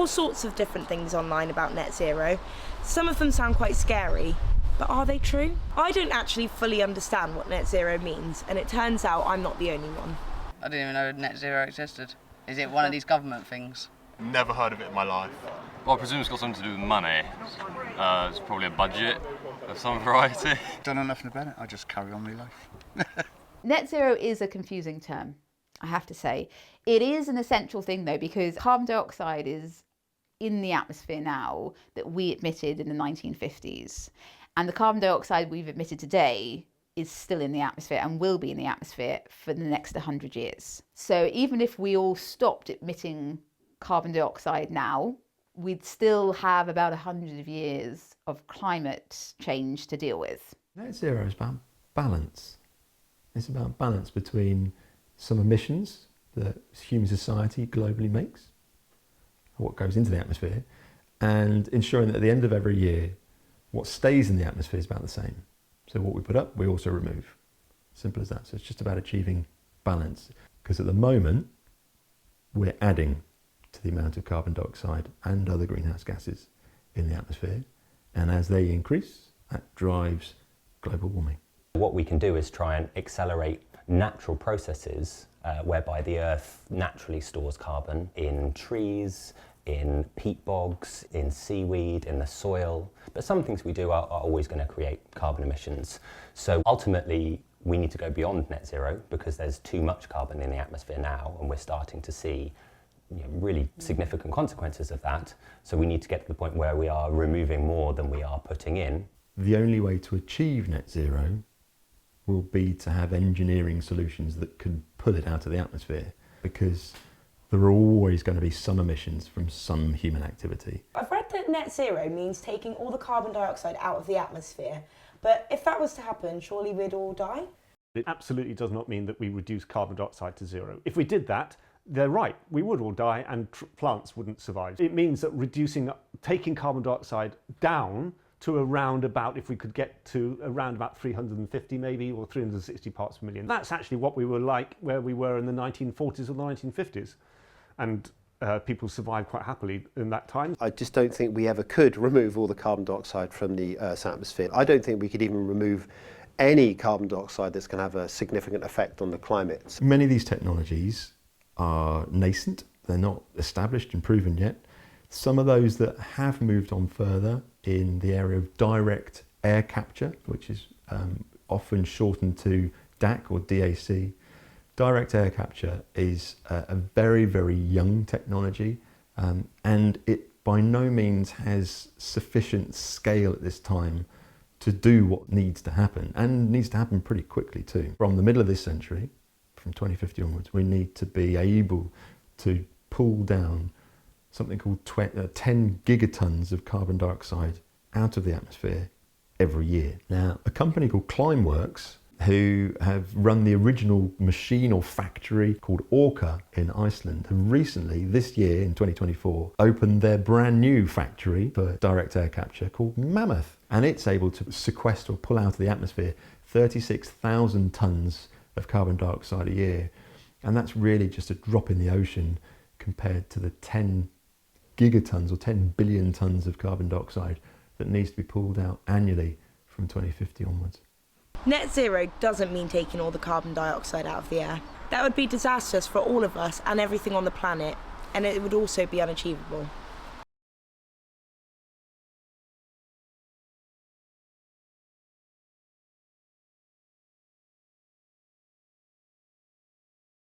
all sorts of different things online about net zero. Some of them sound quite scary, but are they true? I don't actually fully understand what net zero means, and it turns out I'm not the only one. I didn't even know net zero existed. Is it one of these government things? Never heard of it in my life. Well, I presume it's got something to do with money. It's probably a budget of some variety. Don't know nothing about it, I just carry on with life. Net zero is a confusing term, I have to say. It is an essential thing though, because carbon dioxide is in the atmosphere now that we emitted in the 1950s. And the carbon dioxide we've emitted today is still in the atmosphere and will be in the atmosphere for the next 100 years. So even if we all stopped emitting carbon dioxide now, we'd still have about 100 years of climate change to deal with. Net zero is about balance. It's about balance between some emissions that human society globally makes, what goes into the atmosphere, and ensuring that at the end of every year, what stays in the atmosphere is about the same. So what we put up, we also remove. Simple as that. So it's just about achieving balance. Because at the moment, we're adding to the amount of carbon dioxide and other greenhouse gases in the atmosphere. And as they increase, that drives global warming. What we can do is try and accelerate natural processes whereby the Earth naturally stores carbon in trees, in peat bogs, in seaweed, in the soil. But some things we do are always going to create carbon emissions. So ultimately, we need to go beyond net zero because there's too much carbon in the atmosphere now, and we're starting to see really significant consequences of that. So we need to get to the point where we are removing more than we are putting in. The only way to achieve net zero will be to have engineering solutions that can pull it out of the atmosphere, because there are always going to be some emissions from some human activity. I've read that net zero means taking all the carbon dioxide out of the atmosphere, but if that was to happen, surely we'd all die? It absolutely does not mean that we reduce carbon dioxide to zero. If we did that, they're right, we would all die and plants wouldn't survive. It means that taking carbon dioxide down to around about, if we could get to around about 350 maybe, or 360 parts per million. That's actually what we were like where we were in the 1940s or the 1950s. And people survived quite happily in that time. I just don't think we ever could remove all the carbon dioxide from the Earth's atmosphere. I don't think we could even remove any carbon dioxide that's going to have a significant effect on the climate. Many of these technologies are nascent, they're not established and proven yet. Some of those that have moved on further in the area of direct air capture, which is often shortened to DAC or DAC. Direct air capture is a very, very young technology, and it by no means has sufficient scale at this time to do what needs to happen, and needs to happen pretty quickly too. From the middle of this century, from 2050 onwards, we need to be able to pull down something called 10 gigatons of carbon dioxide out of the atmosphere every year. Now, a company called Climeworks, who have run the original machine or factory called Orca in Iceland, have recently, this year in 2024, opened their brand new factory for direct air capture called Mammoth. And it's able to sequester or pull out of the atmosphere 36,000 tonnes of carbon dioxide a year. And that's really just a drop in the ocean compared to the 10 gigatons or 10 billion tonnes of carbon dioxide that needs to be pulled out annually from 2050 onwards. Net zero doesn't mean taking all the carbon dioxide out of the air. That would be disastrous for all of us and everything on the planet, and it would also be unachievable.